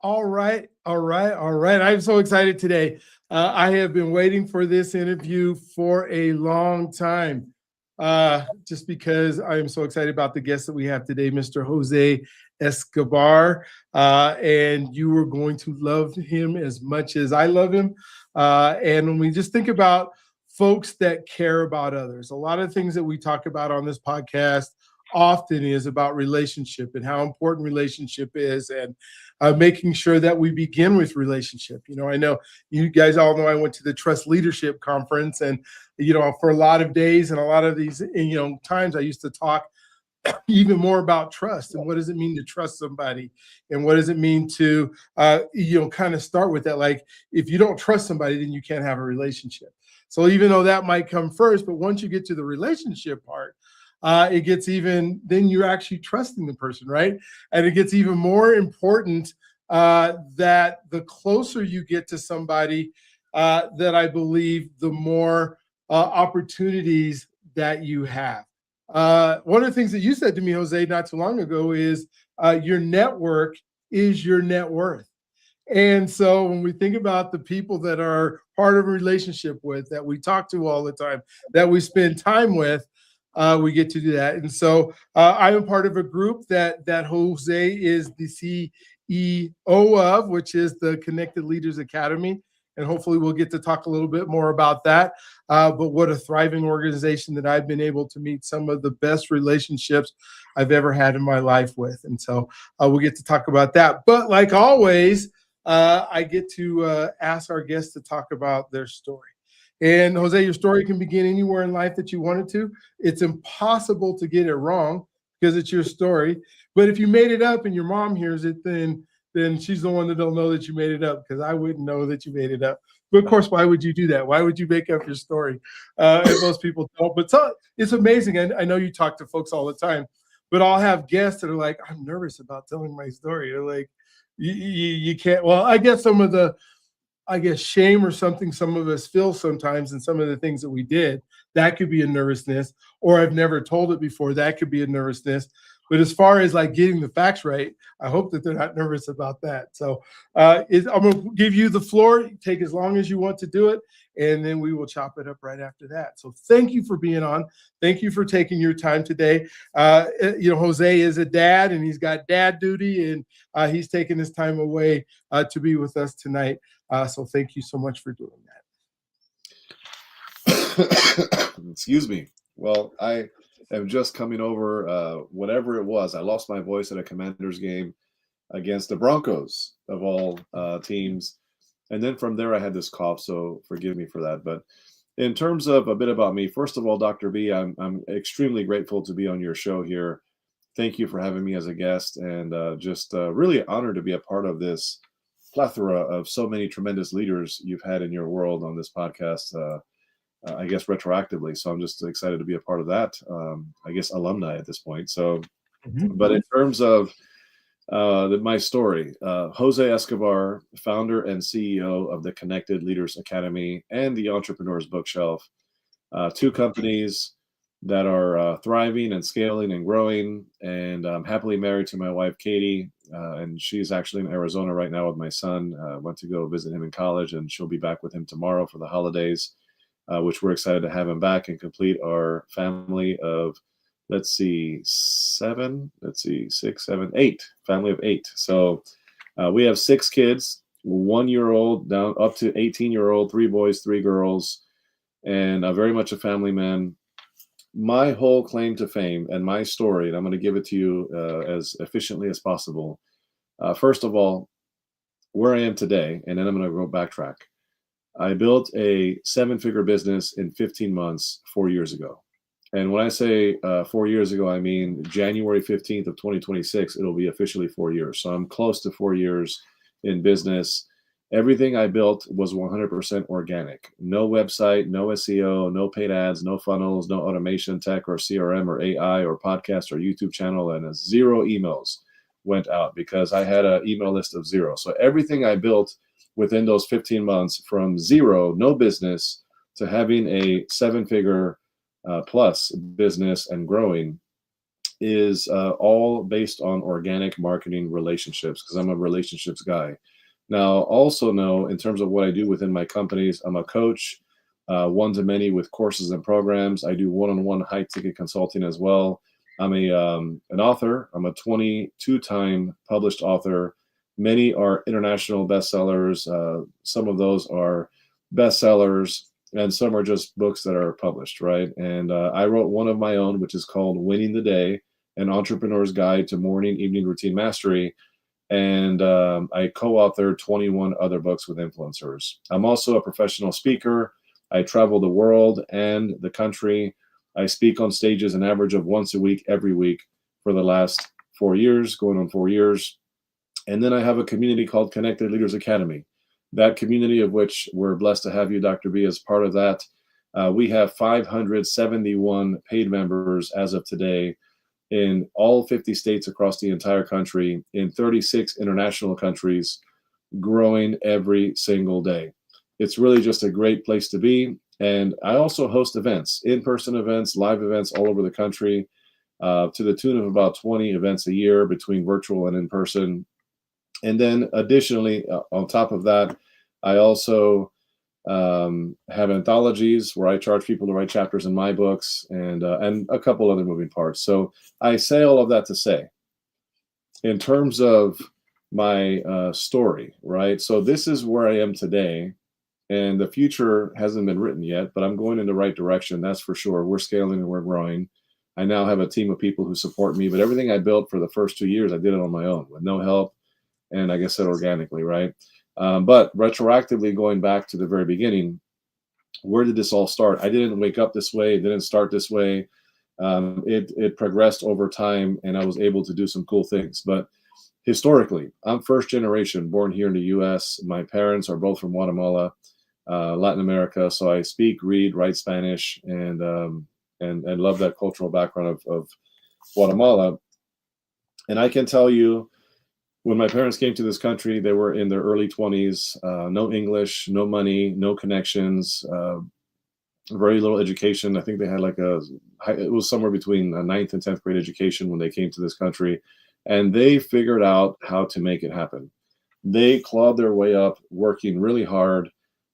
All right, all right, all right. I'm so excited today. I have been waiting for this interview for a long time, just because I am so excited about the guest that we have today, Mr. Jose Escobar. And you are going to love him as much as I love him. And when we just think about folks that care about others, a lot of things that we talk about on this podcast often is about relationship and how important relationship is, and making sure that we begin with relationship. I know you guys all know I went to the Trust Leadership Conference, and for a lot of days and a lot of these times I used to talk even more about trust and what does it mean to trust somebody, and what does it mean to kind of start with that. Like, if you don't trust somebody, then you can't have a relationship. So even though that might come first, but once you get to the relationship part, it gets even, then you're actually trusting the person, right? And it gets even more important that the closer you get to somebody, that I believe the more opportunities that you have. One of the things that you said to me, Jose, not too long ago is your network is your net worth. And so when we think about the people that are part of a relationship with, that we talk to all the time, that we spend time with, we get to do that. And so I'm a part of a group that Jose is the CEO of, which is the Connected Leaders Academy. And hopefully we'll get to talk a little bit more about that. But what a thriving organization that I've been able to meet some of the best relationships I've ever had in my life with. And so we'll get to talk about that. But like always, I get to ask our guests to talk about their story. And Jose, your story can begin anywhere in life that you wanted to. It's impossible to get it wrong because it's your story. But if you made it up and your mom hears it, then she's the one that don't know that you made it up, because I wouldn't know that you made it up. But of course, why would you do that? Why would you make up your story? And most people don't. But it's amazing. And I know you talk to folks all the time, but I'll have guests that are like, I'm nervous about telling my story. They're like, you can't. Well, I guess some of the shame or something some of us feel sometimes, and some of the things that we did, that could be a nervousness. Or I've never told it before, that could be a nervousness. But as far as like getting the facts right, I hope that they're not nervous about that. So I'm going to give you the floor. Take as long as you want to do it, and then we will chop it up right after that. So thank you for being on. Thank you for taking your time today. Jose is a dad, and he's got dad duty, and he's taking his time away to be with us tonight. So thank you so much for doing that. Excuse me. Well, I am just coming over whatever it was. I lost my voice at a Commanders game against the Broncos of all teams. And then from there, I had this cough, so forgive me for that. But in terms of a bit about me, first of all, Dr. B, I'm extremely grateful to be on your show here. Thank you for having me as a guest, and just really honored to be a part of this plethora of so many tremendous leaders you've had in your world on this podcast, I guess retroactively. So I'm just excited to be a part of that, I guess alumni at this point. So, but in terms of my story, Jose Escobar, founder and CEO of the Connected Leaders Academy and the Entrepreneur's Bookshelf, two companies that are thriving and scaling and growing. And I'm happily married to my wife, Katie, and she's actually in Arizona right now with my son. Went to go visit him in college, and she'll be back with him tomorrow for the holidays, which we're excited to have him back and complete our family of, eight, family of eight. So we have 6 kids, 1-year-old down up to 18-year-old, 3 boys, 3 girls, and very much a family man. My whole claim to fame and my story, and I'm going to give it to you as efficiently as possible. First of all, where I am today, and then I'm going to go backtrack. I built a 7-figure business in 15 months 4 years ago. And when I say 4 years ago, I mean January 15th of 2026, it'll be officially 4 years. So I'm close to 4 years in business. Everything I built was 100% organic. No website, no SEO, no paid ads, no funnels, no automation tech or CRM or AI or podcast or YouTube channel, and 0 emails went out because I had an email list of 0. So everything I built within those 15 months, from 0, no business, to having a 7-figure plus business and growing, is all based on organic marketing relationships, because I'm a relationships guy. Now, also know in terms of what I do within my companies, I'm a coach, one-to-many with courses and programs. I do one-on-one high-ticket consulting as well. I'm an author. I'm a 22-time published author. Many are international bestsellers. Some of those are bestsellers, and some are just books that are published, right? And I wrote one of my own, which is called Winning the Day, An Entrepreneur's Guide to Morning Evening Routine Mastery. And I co-authored 21 other books with influencers. I'm also a professional speaker. I travel the world and the country. I speak on stages an average of once a week, every week for the last 4 years, going on 4 years. And then I have a community called Connected Leaders Academy. That community, of which we're blessed to have you, Dr. B, as part of that. We have 571 paid members as of today in all 50 states across the entire country, in 36 international countries, growing every single day. It's really just a great place to be. And I also host events, in-person events, live events all over the country, to the tune of about 20 events a year between virtual and in-person. And then additionally, on top of that, I also have anthologies where I charge people to write chapters in my books, and a couple other moving parts. So I say all of that to say, in terms of my story, right? So this is where I am today, and the future hasn't been written yet, but I'm going in the right direction. That's for sure. We're scaling and we're growing. I now have a team of people who support me, but everything I built for the first 2 years, I did it on my own with no help. And like I said, organically, right? But retroactively, going back to the very beginning, where did this all start? I didn't wake up this way. It didn't start this way. It progressed over time, and I was able to do some cool things. But historically, I'm first generation, born here in the U.S. My parents are both from Guatemala, Latin America. So I speak, read, write Spanish, and love that cultural background of Guatemala. And I can tell you, when my parents came to this country, they were in their early 20s, no English, no money, no connections, very little education. I think they had it was somewhere between a ninth and 10th grade education when they came to this country. And they figured out how to make it happen. They clawed their way up, working really hard,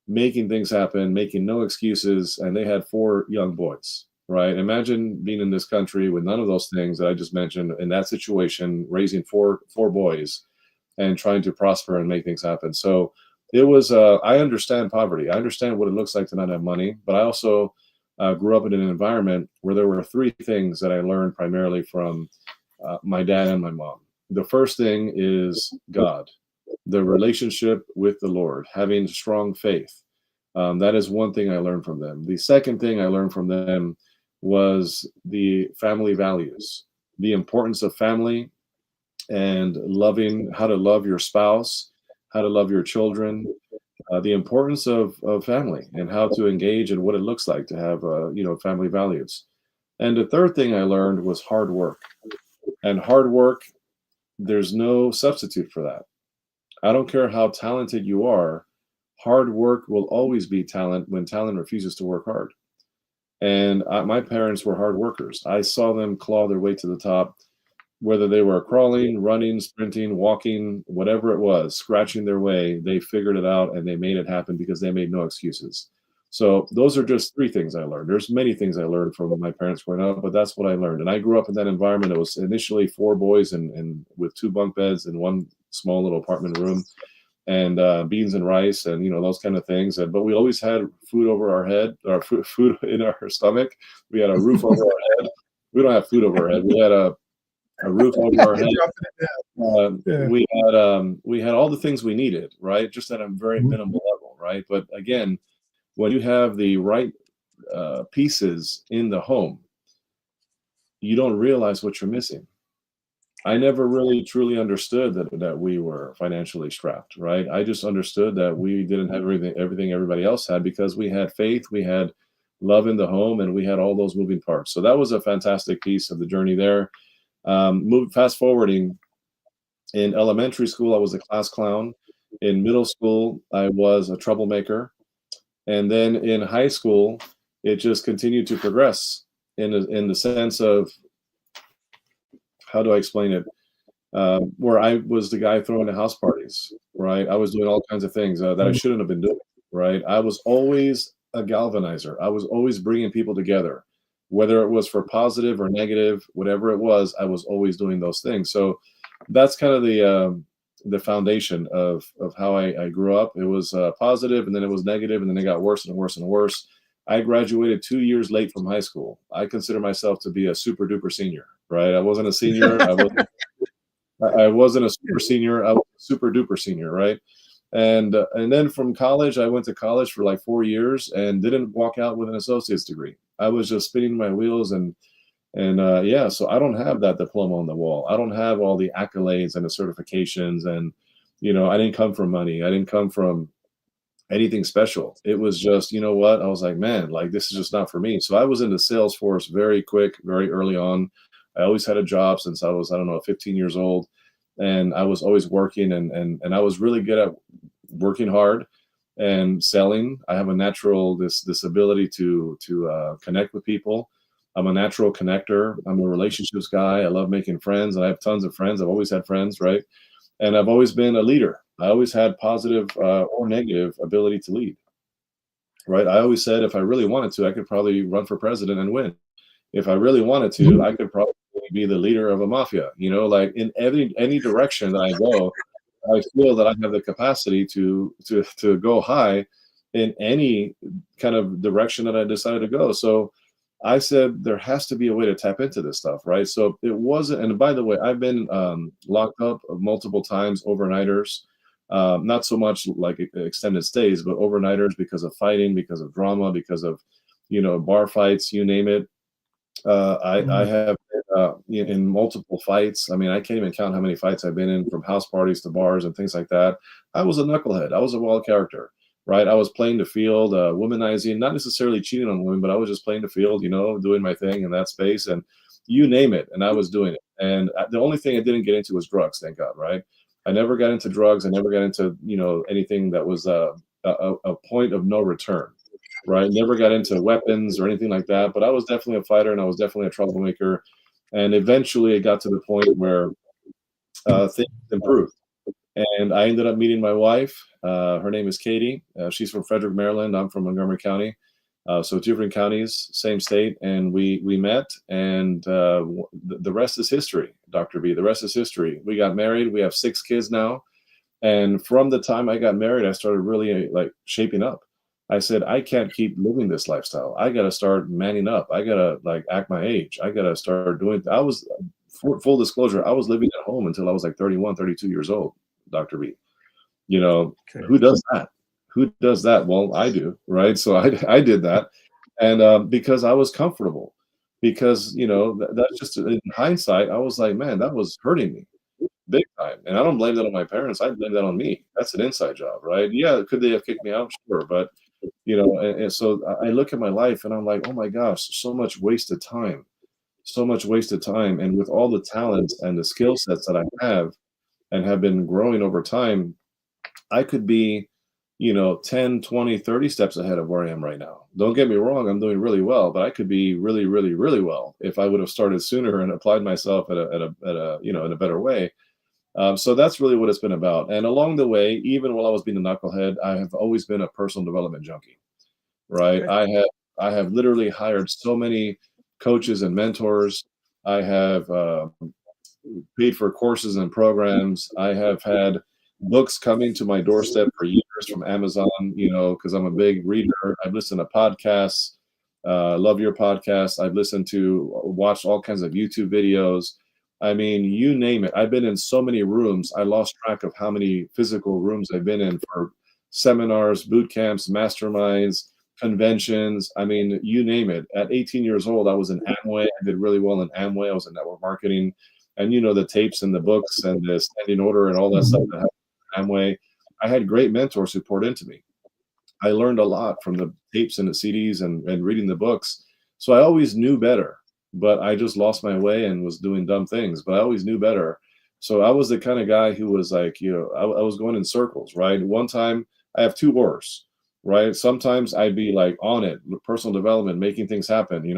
making things happen, making no excuses. And they had 4 young boys, right? Imagine being in this country with none of those things that I just mentioned, in that situation, raising four boys and trying to prosper and make things happen. So it was, I understand poverty. I understand what it looks like to not have money, but I also grew up in an environment where there were 3 things that I learned primarily from my dad and my mom. The first thing is God, the relationship with the Lord, having strong faith. That is one thing I learned from them. The second thing I learned from them was the family values, the importance of family, and how to love your spouse, how to love your children, the importance of family, and how to engage and what it looks like to have family values. And the third thing I learned was hard work. And hard work, there's no substitute for that. I don't care how talented you are, hard work will always be talent when talent refuses to work hard. And my parents were hard workers. I saw them claw their way to the top, whether they were crawling, running, sprinting, walking, whatever it was, scratching their way. They figured it out and they made it happen because they made no excuses. So those are just 3 things I learned. There's many things I learned from my parents growing up, but that's what I learned. And I grew up in that environment. It was initially 4 boys and with 2 bunk beds in one small little apartment room, and beans and rice and those kind of things. But we always had food over our head, or food in our stomach. We had a roof over our head. We don't have food over our head. We had a roof over our head. Yeah. We had all the things we needed, right? Just at a very minimal level, right? But again, when you have the right pieces in the home, you don't realize what you're missing. I never really truly understood that we were financially strapped, right? I just understood that we didn't have everything everybody else had, because we had faith, we had love in the home, and we had all those moving parts. So that was a fantastic piece of the journey there. Fast forwarding, in elementary school, I was a class clown. In middle school, I was a troublemaker. And then in high school, it just continued to progress in the sense of how do I explain it? Where I was the guy throwing the house parties, right? I was doing all kinds of things that I shouldn't have been doing, right? I was always a galvanizer. I was always bringing people together, whether it was for positive or negative, whatever it was. I was always doing those things. So that's kind of the foundation of how I grew up. It was positive, and then it was negative, and then it got worse and worse and worse. I graduated 2 years late from high school. I consider myself to be a super duper senior, right? I wasn't a senior. I wasn't a super senior. I was a super duper senior, right? And then from college, I went to college for like 4 years and didn't walk out with an associate's degree. I was just spinning my wheels and yeah. So I don't have that diploma on the wall. I don't have all the accolades and the certifications, and I didn't come from money. I didn't come from anything special. It was just, you know what? I was like, man, like this is just not for me. So I was into Salesforce very quick, very early on. I always had a job since I was, I don't know, 15 years old. And I was always working and I was really good at working hard and selling. I have a natural this ability to connect with people. I'm a natural connector. I'm a relationships guy. I love making friends. I have tons of friends. I've always had friends, right? And I've always been a leader. I always had positive or negative ability to lead, right? I always said if I really wanted to, I could probably run for president and win. If I really wanted to, I could probably be the leader of a mafia. Like in any direction that I go, I feel that I have the capacity to go high in any kind of direction that I decided to go. So I said there has to be a way to tap into this stuff, right? So it wasn't. And by the way, I've been locked up multiple times, overnighters. Not so much like extended stays, but overnighters because of fighting, because of drama, because of bar fights, you name it. I have been, in multiple fights. I mean, I can't even count how many fights I've been in, from house parties to bars and things like that. I was a knucklehead. I was a wild character, right? I was playing the field, womanizing, not necessarily cheating on women, but I was just playing the field, doing my thing in that space, and you name it, and I was doing it. And the only thing I didn't get into was drugs, thank God, right? I never got into drugs. I never got into anything that was a point of no return, right? Never got into weapons or anything like that, but I was definitely a fighter and I was definitely a troublemaker. And eventually it got to the point where things improved. And I ended up meeting my wife. Her name is Katie. She's from Frederick, Maryland. I'm from Montgomery County. So different counties, same state. And we met, and the rest is history, Dr. B. The rest is history. We got married. We have 6 kids now. And from the time I got married, I started really like shaping up. I said, I can't keep living this lifestyle. I got to start manning up. I got to like act my age. I got to start doing. I was, full disclosure, I was living at home until I was like 31, 32 years old, Dr. B. Okay. Who does that? Who does that? Well, I do, right? So I did that. And because I was comfortable, because, that's just in hindsight, I was like, man, that was hurting me big time. And I don't blame that on my parents. I blame that on me. That's an inside job, right? Yeah. Could they have kicked me out? Sure. But, and so I look at my life and I'm like, oh my gosh, so much wasted time, so much wasted time. And with all the talents and the skill sets that I have and have been growing over time, I could be, 10, 20, 30 steps ahead of where I am right now. Don't get me wrong, I'm doing really well, but I could be really, really, really well if I would have started sooner and applied myself at a in a better way. So that's really what it's been about. And along the way, even while I was being a knucklehead, I have always been a personal development junkie, right? Okay. I have literally hired so many coaches and mentors. I have paid for courses and programs. I have had books coming to my doorstep for years from Amazon, because I'm a big reader. I've listened to podcasts. Love your podcast. I've watched all kinds of YouTube videos. I mean, you name it. I've been in so many rooms. I lost track of how many physical rooms I've been in for seminars, boot camps, masterminds, conventions. I mean, you name it. At 18 years old, I was in Amway. I did really well in Amway. I was in network marketing. And the tapes and the books and the standing order and all that stuff that happened in Amway. I had great mentors who poured into me. I learned a lot from the tapes and the CDs and reading the books. So I always knew better, but I just lost my way and was doing dumb things, but I always knew better. So I was the kind of guy who was like, I was going in circles, right? One time I have 2 wars, right? Sometimes I'd be like on it, personal development, making things happen,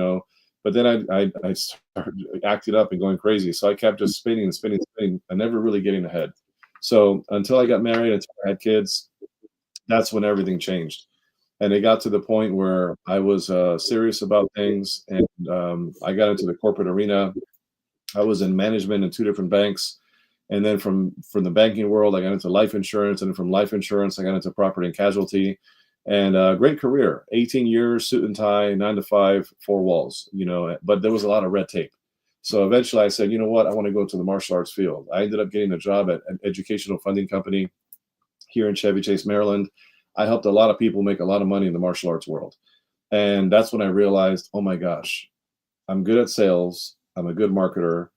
But then I started acting up and going crazy. So I kept just spinning and spinning and spinning and never really getting ahead. So until I got married, until I had kids, that's when everything changed. And it got to the point where I was serious about things, and I got into the corporate arena. I was in management in two different banks, and then from the banking world, I got into life insurance, and then from life insurance, I got into property and casualty. And great career, 18 years, suit and tie, 9 to 5, four walls, but there was a lot of red tape. So eventually I said, you know what, I want to go to the martial arts field. I ended up getting a job at an educational funding company here in Chevy Chase, Maryland. I helped a lot of people make a lot of money in the martial arts world. And that's when I realized, oh my gosh, I'm good at sales. I'm a good marketer.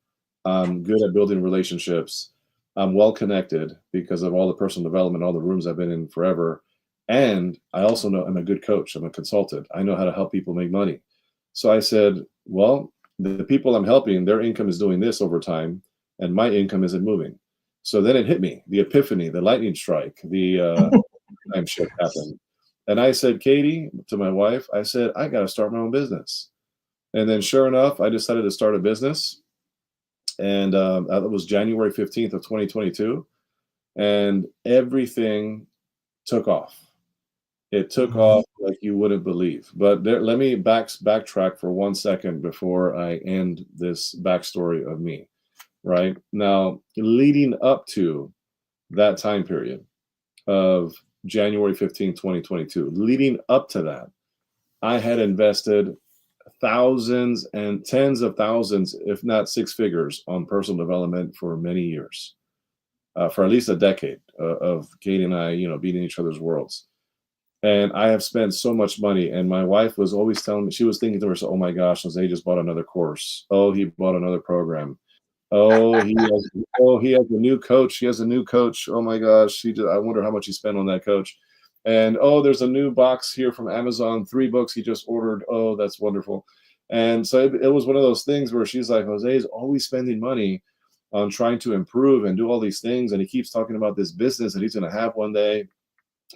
I'm good at building relationships. I'm well connected because of all the personal development, all the rooms I've been in forever. And I also know I'm a good coach. I'm a consultant. I know how to help people make money. So I said, well, the people I'm helping, their income is doing this over time, and my income isn't moving. So then it hit me, the epiphany, the lightning strike, the time shift happened. And I said, Katie, to my wife, I said, I got to start my own business. And then sure enough, I decided to start a business. And that was January 15th of 2022. And everything took off. It took off like you wouldn't believe. But let me backtrack for 1 second before I end this backstory of me. Right now, leading up to that time period of January 15th, 2022, leading up to that, I had invested thousands and tens of thousands, if not six figures, on personal development for many years, for at least a decade of Katie and I, beating each other's worlds. And I have spent so much money. And my wife was always telling me, she was thinking to herself, oh my gosh, Jose just bought another course. Oh, he bought another program. Oh, he has a new coach. He has a new coach. Oh my gosh, I wonder how much he spent on that coach. And oh, there's a new box here from Amazon, 3 books he just ordered. Oh, that's wonderful. And so it was one of those things where she's like, Jose is always spending money on trying to improve and do all these things. And he keeps talking about this business that he's going to have one day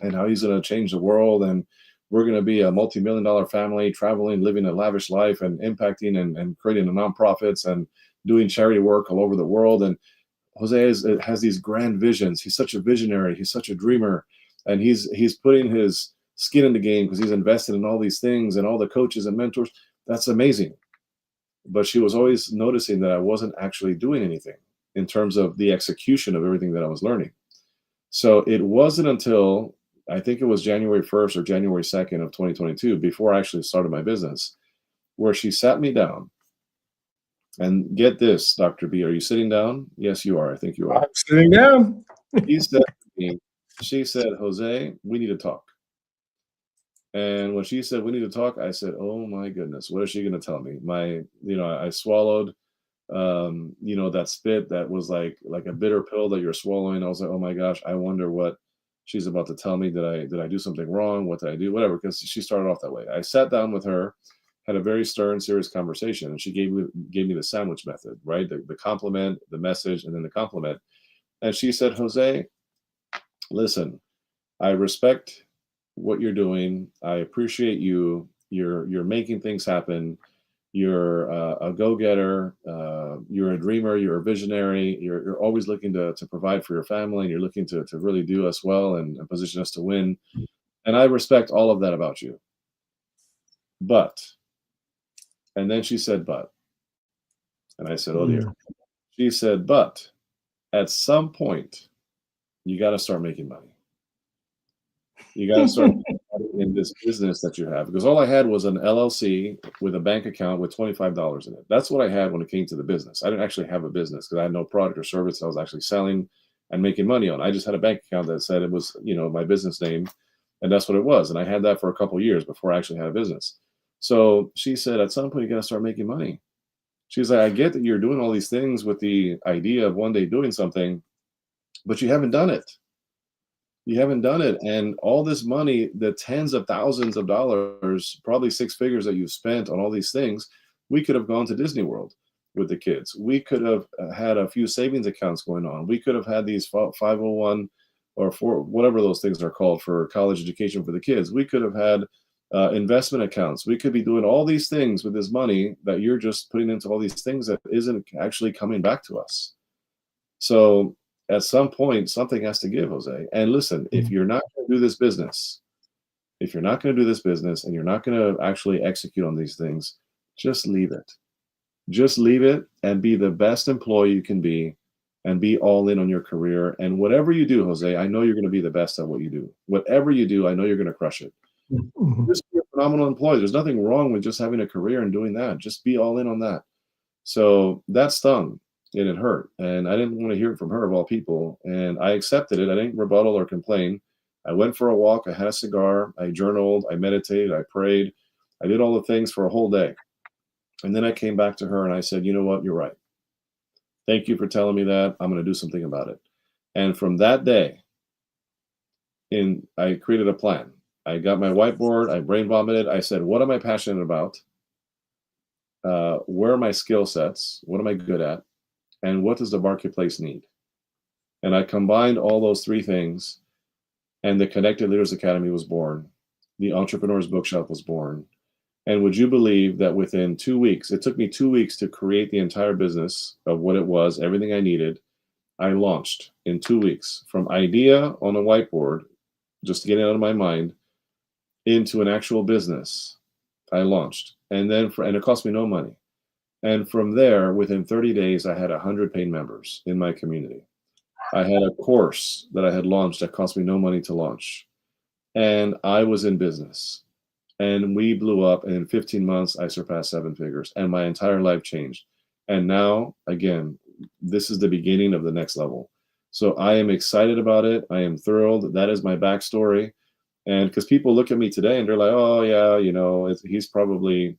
and how he's going to change the world. And we're going to be a multi-million-dollar family, traveling, living a lavish life, and impacting and creating nonprofits and doing charity work all over the world. And Jose has these grand visions. He's such a visionary. He's such a dreamer. And he's putting his skin in the game because he's invested in all these things and all the coaches and mentors. That's amazing. But she was always noticing that I wasn't actually doing anything in terms of the execution of everything that I was learning. So it wasn't until I think it was January 1st or January 2nd of 2022, before I actually started my business, where she sat me down. And get this, Dr. B, are you sitting down? Yes, you are. I think you are. I'm sitting down. She said, Jose, we need to talk. And when she said we need to talk, I said, oh my goodness, what is she going to tell me? I swallowed, that spit that was like a bitter pill that you're swallowing. I was like, oh my gosh, I wonder what she's about to tell me. Did I do something wrong? What did I do? Whatever, because she started off that way. I sat down with her, had a very stern, serious conversation, and she gave me the sandwich method, right? The compliment, the message, and then the compliment. And she said, Jose, listen, I respect what you're doing. I appreciate you. You're making things happen. You're a go-getter. You're a dreamer. You're a visionary. You're always looking to provide for your family, and you're looking to really do us well and position us to win. And I respect all of that about you. But, and then she said, but, and I said, oh dear. She said, but at some point, you got to start making money. You got to start in this business that you have, because all I had was an LLC with a bank account with $25 in it. That's what I had when it came to the business. I didn't actually have a business because I had no product or service I was actually selling and making money on. I just had a bank account that said it was, my business name, and that's what it was. And I had that for a couple of years before I actually had a business. So she said, at some point, you got to start making money. She's like, I get that you're doing all these things with the idea of one day doing something, but you haven't done it. You haven't done it. And all this money, the tens of thousands of dollars, probably six figures that you've spent on all these things, we could have gone to Disney World with the kids. We could have had a few savings accounts going on. We could have had these 501 or whatever those things are called for college education for the kids. We could have had investment accounts. We could be doing all these things with this money that you're just putting into all these things that isn't actually coming back to us. So at some point, something has to give, Jose. And listen, if you're not going to do this business, if you're not going to do this business and you're not going to actually execute on these things, just leave it. Just leave it and be the best employee you can be and be all in on your career. And whatever you do, Jose, I know you're going to be the best at what you do. Whatever you do, I know you're going to crush it. Just be a phenomenal employee. There's nothing wrong with just having a career and doing that. Just be all in on that. So that stung and it hurt. And I didn't want to hear it from her, of all people. And I accepted it. I didn't rebuttal or complain. I went for a walk. I had a cigar. I journaled. I meditated. I prayed. I did all the things for a whole day. And then I came back to her and I said, you know what? You're right. Thank you for telling me that. I'm going to do something about it. And from that day, I created a plan. I got my whiteboard. I brain vomited. I said, what am I passionate about? Where are my skill sets? What am I good at? And what does the marketplace need? And I combined all those three things, and the Connected Leaders Academy was born. The Entrepreneurs Bookshop was born. And would you believe that within 2 weeks, it took me 2 weeks to create the entire business of what it was, everything I needed. I launched in 2 weeks from idea on a whiteboard, just getting out of my mind, into an actual business. I launched. And it cost me no money. And from there, within 30 days, I had 100 paying members in my community. I had a course that I had launched that cost me no money to launch. And I was in business. And we blew up. And in 15 months, I surpassed 7 figures. And my entire life changed. And now, again, this is the beginning of the next level. So I am excited about it. I am thrilled. That is my backstory. And because people look at me today and they're like, oh, yeah, he's probably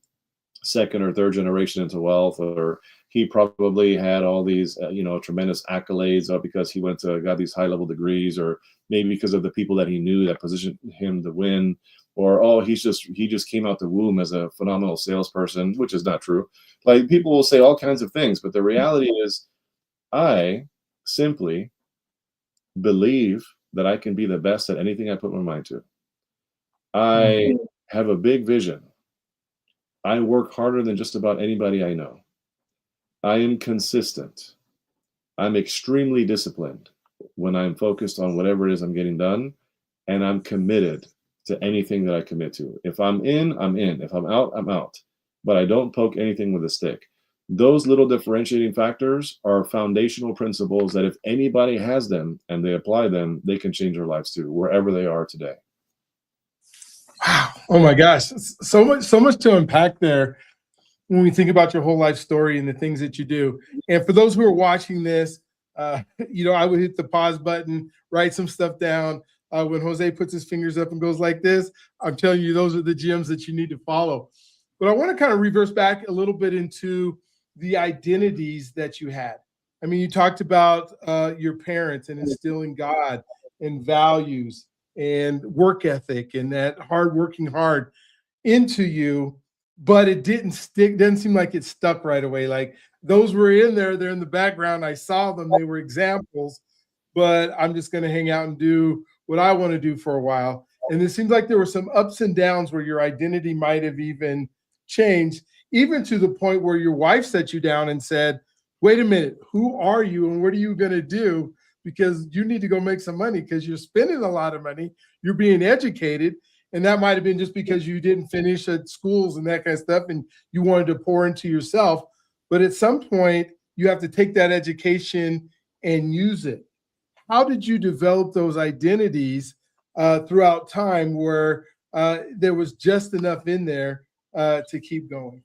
second or third generation into wealth, or he probably had all these, tremendous accolades because he got these high level degrees, or maybe because of the people that he knew that positioned him to win, or, oh, he just came out the womb as a phenomenal salesperson, which is not true. Like, people will say all kinds of things, but the reality is I simply believe that I can be the best at anything I put my mind to. I have a big vision. I work harder than just about anybody I know. I am consistent. I'm extremely disciplined when I'm focused on whatever it is I'm getting done, and I'm committed to anything that I commit to. If I'm in, I'm in. If I'm out, I'm out. But I don't poke anything with a stick. Those little differentiating factors are foundational principles that if anybody has them and they apply them, they can change their lives too, wherever they are today. Wow. Oh my gosh. So much to unpack there when we think about your whole life story and the things that you do. And for those who are watching this, I would hit the pause button, write some stuff down. When Jose puts his fingers up and goes like this, I'm telling you, those are the gems that you need to follow. But I want to kind of reverse back a little bit into the identities that you had. I mean, you talked about your parents and instilling God and values and work ethic and that working hard into you, but it didn't stick. Doesn't seem like it stuck right away. Like, those were in there, they're in the background. I saw them, they were examples, but I'm just going to hang out and do what I want to do for a while. And it seems like there were some ups and downs where your identity might have even changed, even to the point where your wife set you down and said, wait a minute, who are you and what are you going to do? Because you need to go make some money because you're spending a lot of money. You're being educated. And that might have been just because you didn't finish at schools and that kind of stuff and you wanted to pour into yourself. But at some point, you have to take that education and use it. How did you develop those identities throughout time where there was just enough in there to keep going?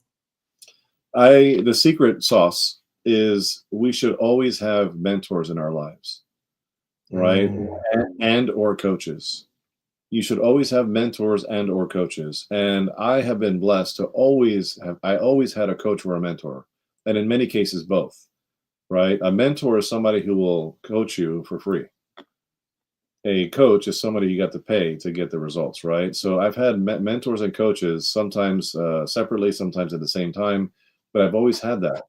The secret sauce is we should always have mentors in our lives, right? And or coaches. You should always have mentors and or coaches. And I have been blessed to always had a coach or a mentor. And in many cases, both, right? A mentor is somebody who will coach you for free. A coach is somebody you got to pay to get the results, right? So I've had mentors and coaches, sometimes separately, sometimes at the same time, but I've always had that.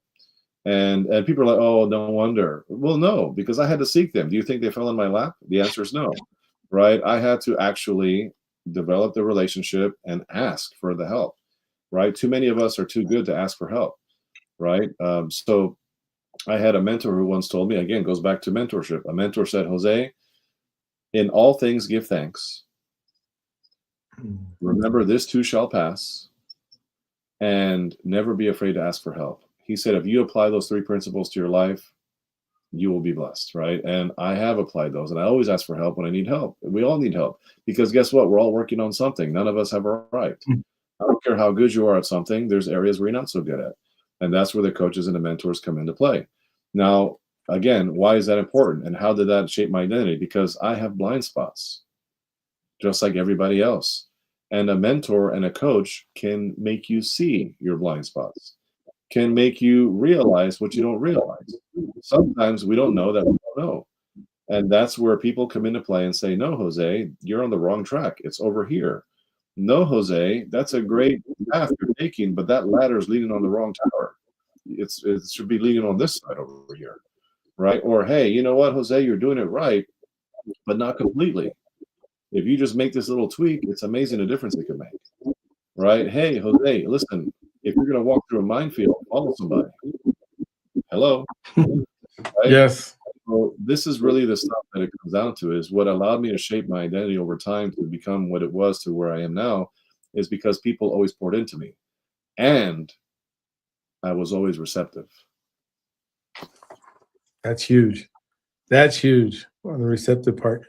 And people are like, oh, no wonder. Well, no, because I had to seek them. Do you think they fell in my lap? The answer is no, right? I had to actually develop the relationship and ask for the help, right? Too many of us are too good to ask for help, right? So I had a mentor who once told me, again, goes back to mentorship. A mentor said, Jose, in all things give thanks. Remember, this too shall pass, and never be afraid to ask for help. He said, if you apply those 3 principles to your life, you will be blessed, right? And I have applied those, and I always ask for help when I need help. We all need help, because guess what? We're all working on something. None of us have arrived. I don't care how good you are at something. There's areas where you're not so good at. And that's where the coaches and the mentors come into play. Now, again, why is that important? And how did that shape my identity? Because I have blind spots, just like everybody else. And a mentor and a coach can make you see your blind spots, can make you realize what you don't realize. Sometimes we don't know that we don't know. And that's where people come into play and say, no, Jose, you're on the wrong track. It's over here. No, Jose, that's a great path you're taking, but that ladder is leaning on the wrong tower. It should be leaning on this side over here, right? Or, hey, you know what, Jose, you're doing it right, but not completely. If you just make this little tweak, it's amazing the difference it can make, right? Hey, Jose, listen, if you're going to walk through a minefield, follow somebody. Hello. Right? Yes. So this is really the stuff that it comes down to, is what allowed me to shape my identity over time to become what it was to where I am now, is because people always poured into me, and I was always receptive. That's huge. That's huge on the receptive part.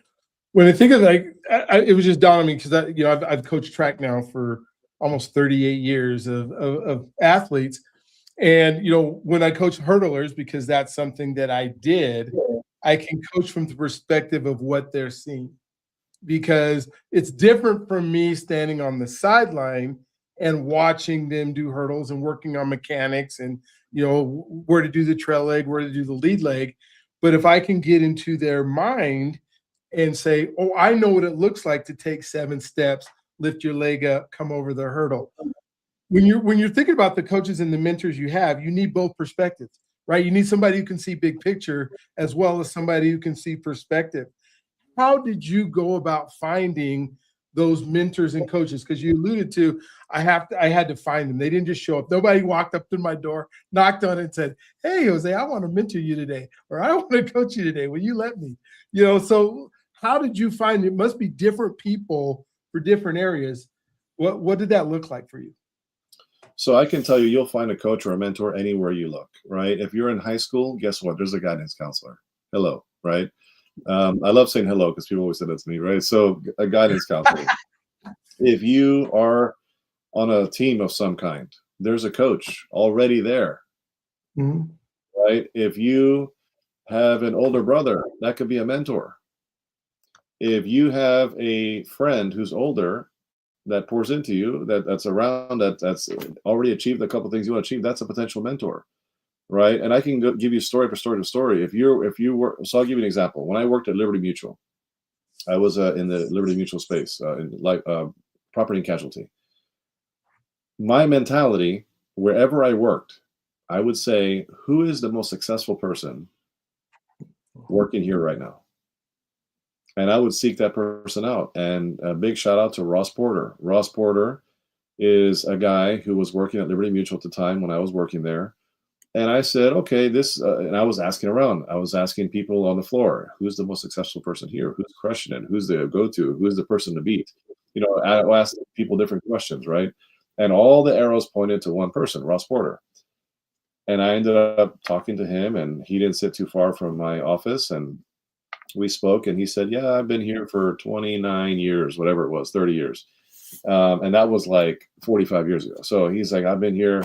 When I think of it was just dawned on me because I've coached track now for almost 38 years of athletes. And, when I coach hurdlers, because that's something that I did, I can coach from the perspective of what they're seeing, because it's different from me standing on the sideline and watching them do hurdles and working on mechanics and, where to do the trail leg, where to do the lead leg. But if I can get into their mind and say, oh, I know what it looks like to take 7 steps, lift your leg up, come over the hurdle. When you're thinking about the coaches and the mentors you have, you need both perspectives, right? You need somebody who can see big picture as well as somebody who can see perspective. How did you go about finding those mentors and coaches? Because you alluded to, I had to find them. They didn't just show up. Nobody walked up to my door, knocked on it, and said, "Hey, Jose, I want to mentor you today, or I want to coach you today. Will you let me?" So how did you find it? Must be different people for different areas. What did that look like for you? So I can tell you, you'll find a coach or a mentor anywhere you look, right? If you're in high school, guess what? There's a guidance counselor. Hello, right? I love saying hello because people always say that to me, right? So a guidance counselor. If you are on a team of some kind, there's a coach already there, Mhm. right? If you have an older brother, that could be a mentor. If you have a friend who's older that pours into you, that's around, that's already achieved a couple things you want to achieve, that's a potential mentor, right? And I can give you story for story to story. If you were, so I'll give you an example. When I worked at Liberty Mutual, I was in the Liberty Mutual space, in property and casualty. My mentality, wherever I worked, I would say, who is the most successful person working here right now? And I would seek that person out. And a big shout out to Ross Porter. Ross Porter is a guy who was working at Liberty Mutual at the time when I was working there. And I said, okay, and I was asking around. I was asking people on the floor, who's the most successful person here? Who's crushing it? Who's the go-to? Who's the person to beat? I asked people different questions, right? And all the arrows pointed to one person, Ross Porter. And I ended up talking to him, and he didn't sit too far from my office. And we spoke, and he said, yeah, I've been here for 29 years, whatever it was, 30 years. And that was like 45 years ago. So he's like, I've been here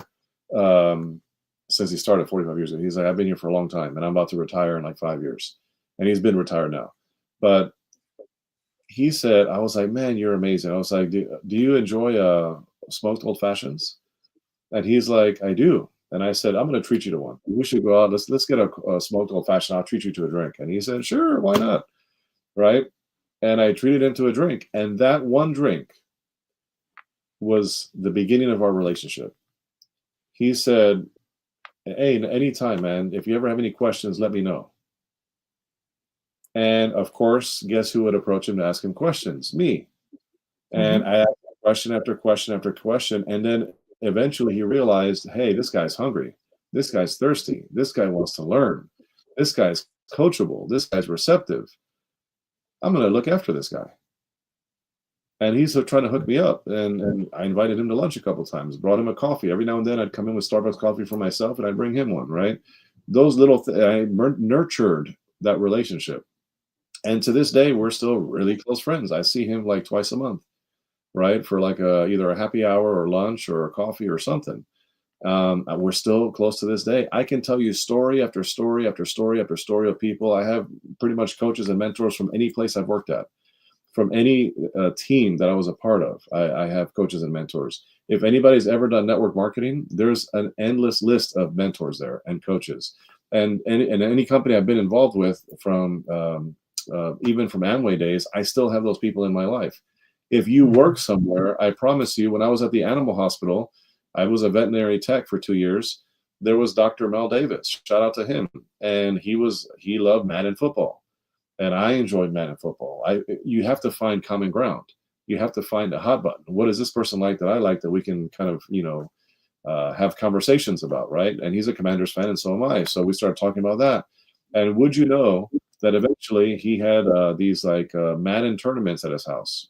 since he started 45 years ago. He's like, I've been here for a long time, and I'm about to retire in like 5 years. And he's been retired now. But he said, I was like, man, you're amazing. I was like, do you enjoy smoked old fashions? And he's like, I do. And I said, I'm going to treat you to one. We should go out. Let's get a smoked old fashioned. I'll treat you to a drink. And he said, sure, why not? Right. And I treated him to a drink. And that one drink was the beginning of our relationship. He said, hey, anytime, man, if you ever have any questions, let me know. And of course, guess who would approach him to ask him questions? Me. And I asked question after question after question. And then eventually he realized, hey, this guy's hungry. This guy's thirsty. This guy wants to learn. This guy's coachable. This guy's receptive. I'm going to look after this guy. And he's trying to hook me up. And I invited him to lunch a couple of times, brought him a coffee. Every now and then I'd come in with Starbucks coffee for myself and I'd bring him one, right? Those little I nurtured that relationship. And to this day, we're still really close friends. I see him like twice a month, right? For like either a happy hour or lunch or a coffee or something. We're still close to this day. I can tell you story after story after story after story of people. I have pretty much coaches and mentors from any place I've worked at, from any team that I was a part of. I have coaches and mentors. If anybody's ever done network marketing, there's an endless list of mentors there and coaches. And any company I've been involved with, from even from Amway days, I still have those people in my life. If you work somewhere, I promise you, when I was at the animal hospital, I was a veterinary tech for 2 years. There was Dr. Mel Davis. Shout out to him. And he loved Madden football. And I enjoyed Madden football. You have to find common ground. You have to find a hot button. What does this person like that I like, that we can kind of, have conversations about, right? And he's a Commanders fan, and so am I. So we started talking about that. And would you know that eventually he had these Madden tournaments at his house,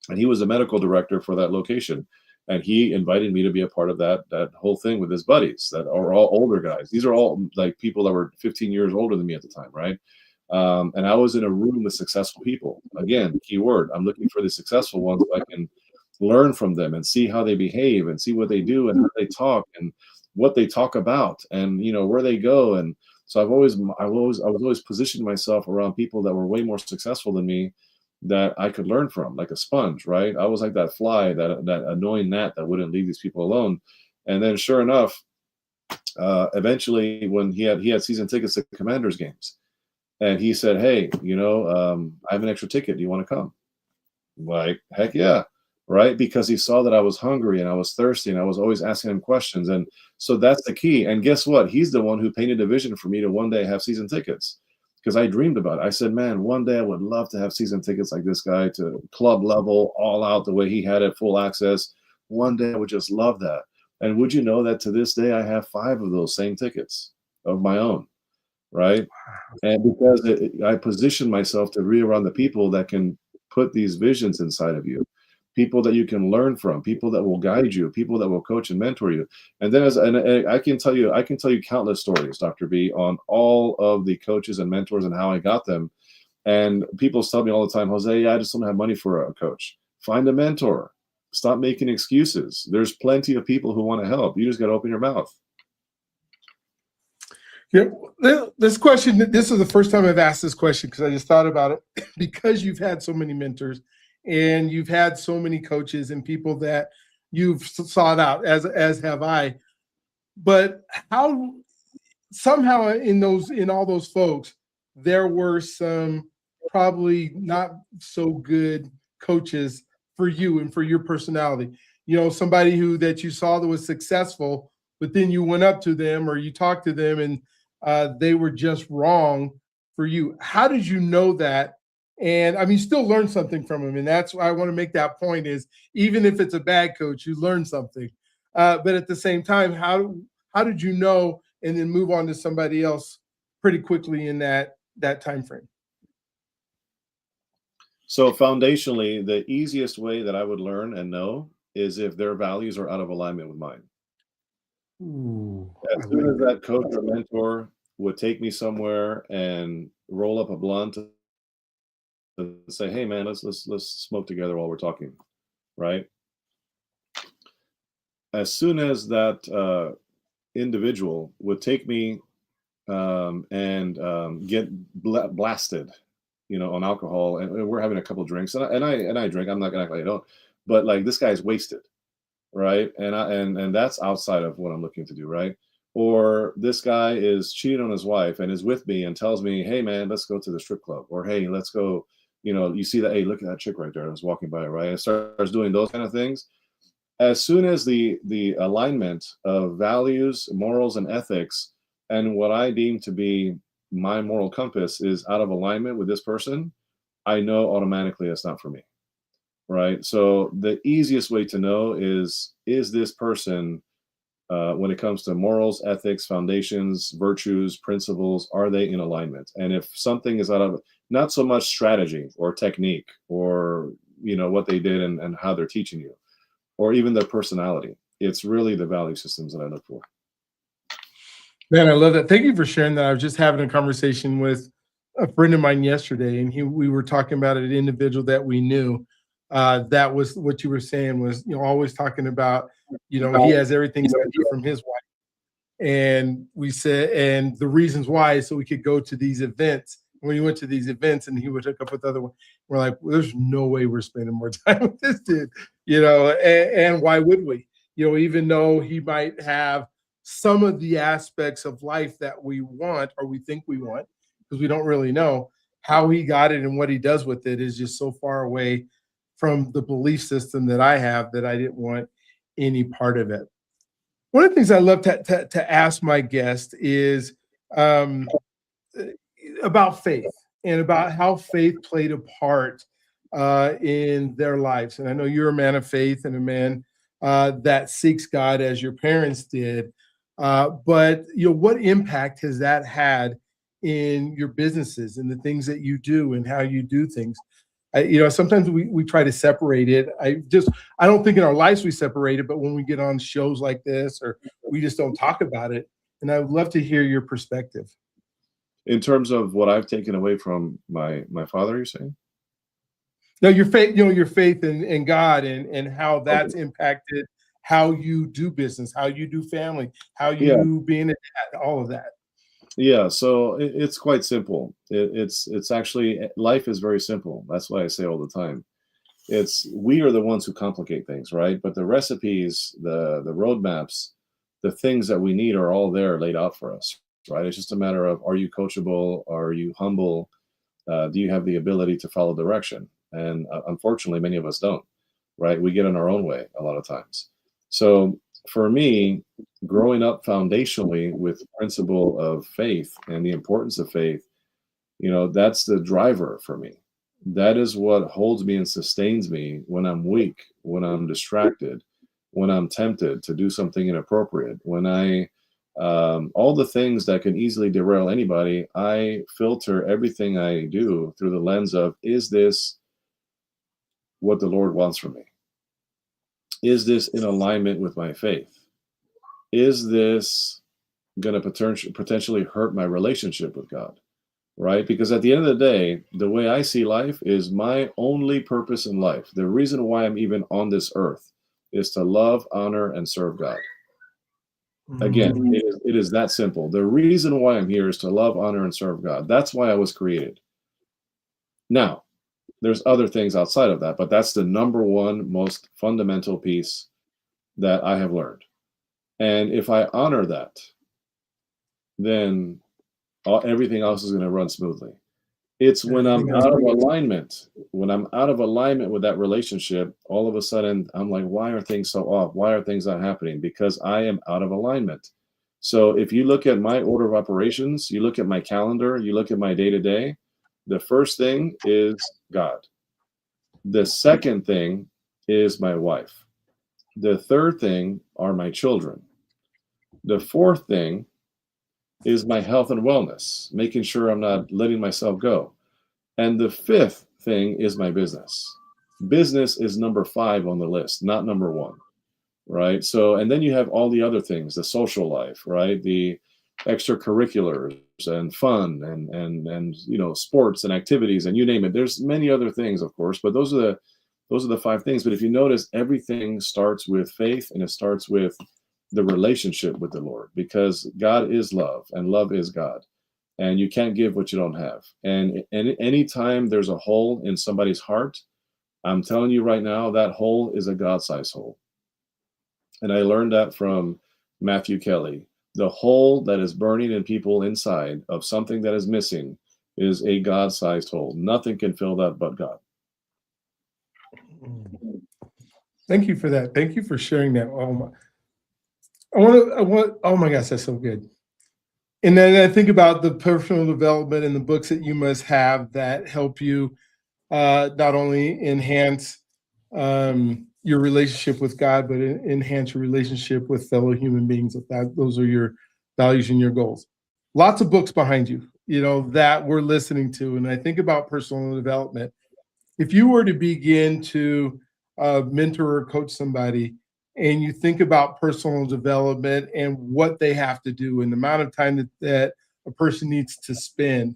and he was the medical director for that location. And he invited me to be a part of that whole thing with his buddies that are all older guys. These are all like people that were 15 years older than me at the time, right? And I was in a room with successful people. Again, key word, I'm looking for the successful ones so I can learn from them and see how they behave and see what they do and how they talk and what they talk about and where they go. And so I was always positioning myself around people that were way more successful than me, that I could learn from, like a sponge, right? I was like that fly, that annoying gnat that wouldn't leave these people alone. And then sure enough, eventually when he had season tickets to Commanders games, and he said, hey, I have an extra ticket. Do you want to come? Like, heck yeah. Right. Because he saw that I was hungry and I was thirsty and I was always asking him questions. And so that's the key. And guess what? He's the one who painted a vision for me to one day have season tickets, because I dreamed about it. I said, man, one day I would love to have season tickets like this guy, to club level, all out, the way he had it, full access. One day I would just love that. And would you know that to this day, I have 5 of those same tickets of my own. Right. And because I position myself to be around the people that can put these visions inside of you, people that you can learn from, people that will guide you, people that will coach and mentor you. And then and I can tell you countless stories, Dr. B, on all of the coaches and mentors and how I got them. And people tell me all the time, Jose, yeah, I just don't have money for a coach. Find a mentor. Stop making excuses. There's plenty of people who want to help. You just got to open your mouth. Yeah, this question, this is the first time I've asked this question because I just thought about it. Because you've had so many mentors and you've had so many coaches and people that you've sought out, as have I. But how somehow in all those folks, there were some probably not so good coaches for you and for your personality. Somebody that you saw that was successful, but then you went up to them or you talked to them and they were just wrong for you. How did you know that? And I mean, you still learn something from them. And that's why I want to make that point, is even if it's a bad coach, you learn something. But at the same time, how did you know and then move on to somebody else pretty quickly in that time frame? So foundationally, the easiest way that I would learn and know is if their values are out of alignment with mine. Ooh, As soon as that coach or mentor would take me somewhere and roll up a blunt and say, "Hey, man, let's smoke together while we're talking," right? As soon as that individual would take me and get blasted, on alcohol, and we're having a couple drinks, and I drink. I'm not gonna act like I don't, but like, this guy's wasted, right? And that's outside of what I'm looking to do, right? Or this guy is cheating on his wife and is with me and tells me, "Hey, man, let's go to the strip club," or "Hey, let's go." You see that? Hey, look at that chick right there. I was walking by, right? And starts doing those kind of things. As soon as the alignment of values, morals, and ethics, and what I deem to be my moral compass is out of alignment with this person, I know automatically it's not for me. right? So the easiest way to know is this person, when it comes to morals, ethics, foundations, virtues, principles, are they in alignment? And if something is out of, not so much strategy or technique or what they did and how they're teaching you, or even their personality, it's really the value systems that I look for. Man, I love that. Thank you for sharing that. I was just having a conversation with a friend of mine yesterday, and we were talking about an individual that we knew. That was what you were saying was, always talking about, he has everything separate from his wife. And we said, and the reasons why, so we could go to these events. When he went to these events and he would hook up with other ones, we're like, well, there's no way we're spending more time with this dude, and why would we? Even though he might have some of the aspects of life that we want or we think we want, because we don't really know how he got it and what he does with it is just so far away from the belief system that I have that I didn't want any part of it. One of the things I love to ask my guest is um, about faith and about how faith played a part in their lives. And I know you're a man of faith and a man that seeks God as your parents did. But what impact has that had in your businesses and the things that you do and how you do things? Sometimes we try to separate it. I don't think in our lives we separate it, but when we get on shows like this, or we just don't talk about it. And I would love to hear your perspective. In terms of what I've taken away from my father, you're saying? No, your faith, your faith in God and how that's Okay. impacted how you do business, how you do family, how Yeah. you being a dad, all of that. Yeah, so it's quite simple. It's actually, life is very simple. That's why I say all the time. It's we are the ones who complicate things, right? But the recipes, the roadmaps, the things that we need are all there laid out for us, right? It's just a matter of, are you coachable? Are you humble? Do you have the ability to follow direction? And unfortunately, many of us don't, right? We get in our own way a lot of times. So for me, growing up foundationally with the principle of faith and the importance of faith, that's the driver for me. That is what holds me and sustains me when I'm weak, when I'm distracted, when I'm tempted to do something inappropriate, when all the things that can easily derail anybody, I filter everything I do through the lens of, is this what the Lord wants from me? Is this in alignment with my faith? Is this going to potentially hurt my relationship with God? Right? Because at the end of the day, the way I see life is my only purpose in life. The reason why I'm even on this earth is to love, honor, and serve God. Again, it is that simple. The reason why I'm here is to love, honor, and serve God. That's why I was created. Now, there's other things outside of that, but that's the number one most fundamental piece that I have learned. And if I honor that, then everything else is going to run smoothly. It's when I'm out of alignment, with that relationship, all of a sudden I'm like, why are things so off? Why are things not happening? Because I am out of alignment. So if you look at my order of operations, you look at my calendar, you look at my day to day, the first thing is God. The second thing is my wife. The third thing are my children. The fourth thing is my health and wellness, making sure I'm not letting myself go. And the fifth thing is my business. Business is number 5 on the list, not number 1, right? So, and then you have all the other things, the social life, right? The extracurriculars and fun and sports and activities and you name it. There's many other things, of course, but those are the 5 things. But if you notice, everything starts with faith and it starts with the relationship with the Lord, because God is love and love is God. And you can't give what you don't have. And anytime there's a hole in somebody's heart, I'm telling you right now, that hole is a God-sized hole. And I learned that from Matthew Kelly. The hole that is burning in people inside of something that is missing is a God-sized hole. Nothing can fill that but God. Thank you for that. Thank you for sharing that. Oh my gosh, that's so good. And then I think about the personal development and the books that you must have that help you not only enhance your relationship with God, but enhance your relationship with fellow human beings. If those are your values and your goals. Lots of books behind you, that we're listening to. And I think about personal development. If you were to begin to mentor or coach somebody, and you think about personal development and what they have to do and the amount of time that a person needs to spend,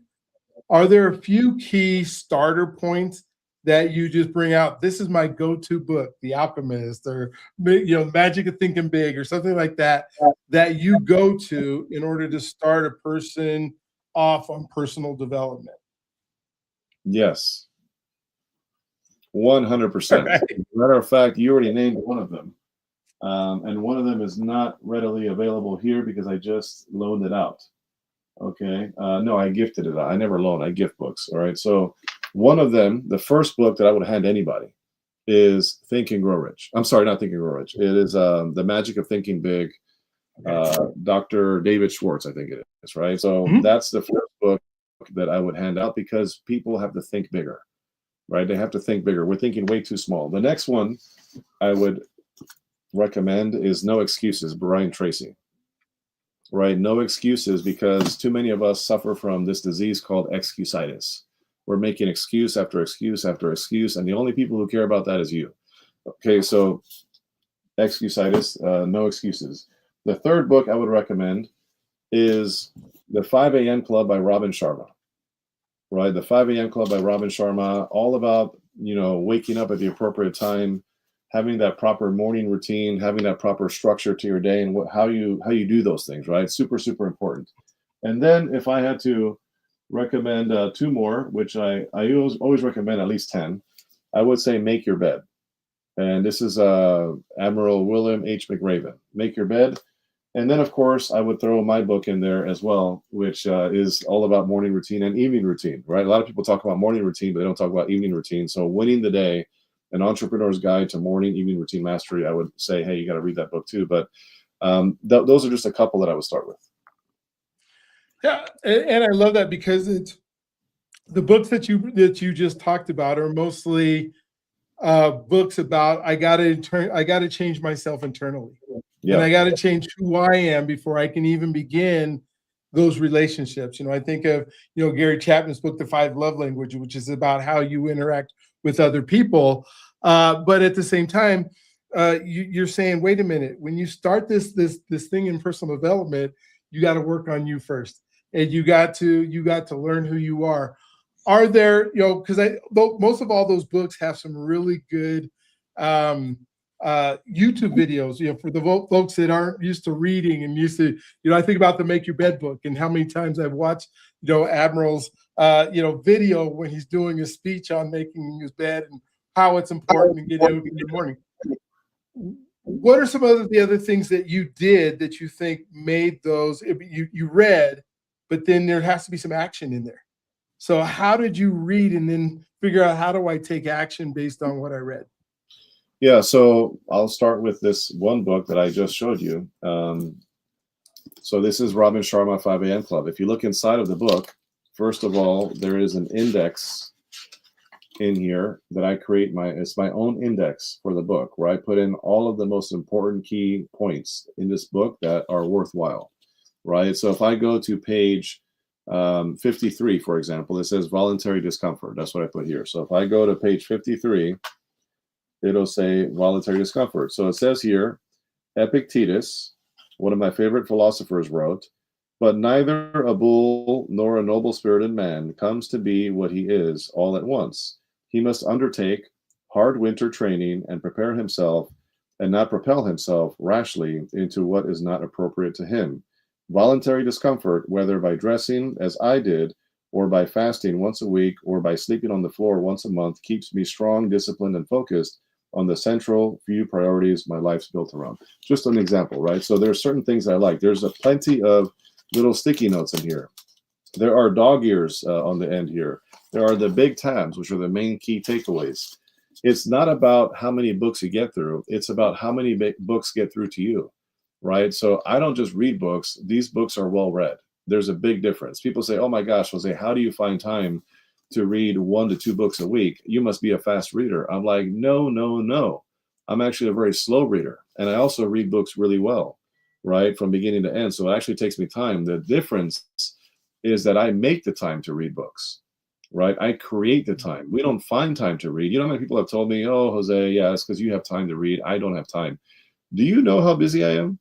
are there a few key starter points that you just bring out? This is my go-to book, The Alchemist, or Magic of Thinking Big, or something like that, that you go to in order to start a person off on personal development. Yes, 100%. Right. Matter of fact, you already named one of them. And one of them is not readily available here because I just loaned it out. Okay. No, I gifted it out. I never loan. I gift books. All right. So one of them, the first book that I would hand anybody is Think and Grow Rich. I'm sorry, not Think and Grow Rich. It is The Magic of Thinking Big, Dr. David Schwartz, I think it is, right? So that's the first book that I would hand out because people have to think bigger, right? They have to think bigger. We're thinking way too small. The next one I would recommend is No Excuses, Brian Tracy. Right? No excuses, because too many of us suffer from this disease called excusitis. We're making excuse after excuse after excuse, and the only people who care about that is you. Okay, so excusitis, no excuses. The third book I would recommend is The 5 a.m. Club by Robin Sharma. Right? The 5 a.m. Club by Robin Sharma, all about, waking up at the appropriate time, having that proper morning routine, having that proper structure to your day, and how you do those things, right? Super, super important. And then if I had to recommend two more, which I always recommend at least 10, I would say Make Your Bed. And this is Admiral William H. McRaven, Make Your Bed. And then, of course, I would throw my book in there as well, which is all about morning routine and evening routine, right? A lot of people talk about morning routine, but they don't talk about evening routine. So Winning the Day, An Entrepreneur's Guide to Morning Evening Routine Mastery, I would say, hey, you got to read that book too. But those are just a couple that I would start with. Yeah, and I love that, because it's the books that you just talked about are mostly books about I got to change myself internally, and I got to change who I am before I can even begin those relationships. I think of Gary Chapman's book, The 5 Love Languages, which is about how you interact with other people. But at the same time, you're saying, wait a minute, when you start this thing in personal development, you got to work on you first, and you got to learn who you are. Are there, because most of all those books have some really good YouTube videos, for the folks that aren't used to reading and used to, I think about the Make Your Bed book and how many times I've watched, Admiral's, video when he's doing his speech on making his bed and how it's important to get out in the morning. What are some of the other things that you did that you think made those, you read, but then there has to be some action in there? So how did you read and then figure out, how do I take action based on what I read? Yeah, so I'll start with this one book that I just showed you. So this is Robin Sharma, 5 a.m. Club. If you look inside of the book, first of all, there is an index in here that I create. It's my own index for the book, where I put in all of the most important key points in this book that are worthwhile, right? So if I go to page 53, for example, it says voluntary discomfort. That's what I put here. So if I go to page 53, it'll say voluntary discomfort. So it says here, Epictetus, one of my favorite philosophers, wrote, "But neither a bull nor a noble-spirited man comes to be what he is all at once. He must undertake hard winter training and prepare himself, and not propel himself rashly into what is not appropriate to him. Voluntary discomfort, whether by dressing, as I did, or by fasting once a week, or by sleeping on the floor once a month, keeps me strong, disciplined, and focused on the central few priorities my life's built around." Just an example, right? So there are certain things I like. There's plenty of little sticky notes in here. There are dog ears on the end here. There are the big tabs, which are the main key takeaways. It's not about how many books you get through. It's about how many books get through to you, right? So I don't just read books. These books are well read. There's a big difference. People say, oh my gosh, Jose, how do you find time to read 1 to 2 books a week. You must be a fast reader. I'm like, no, no, no. I'm actually a very slow reader. And I also read books really well, right? From beginning to end. So it actually takes me time. The difference is that I make the time to read books, right? I create the time. We don't find time to read. You know how many people have told me, oh, Jose, yeah, it's because you have time to read. I don't have time. Do you know how busy I am?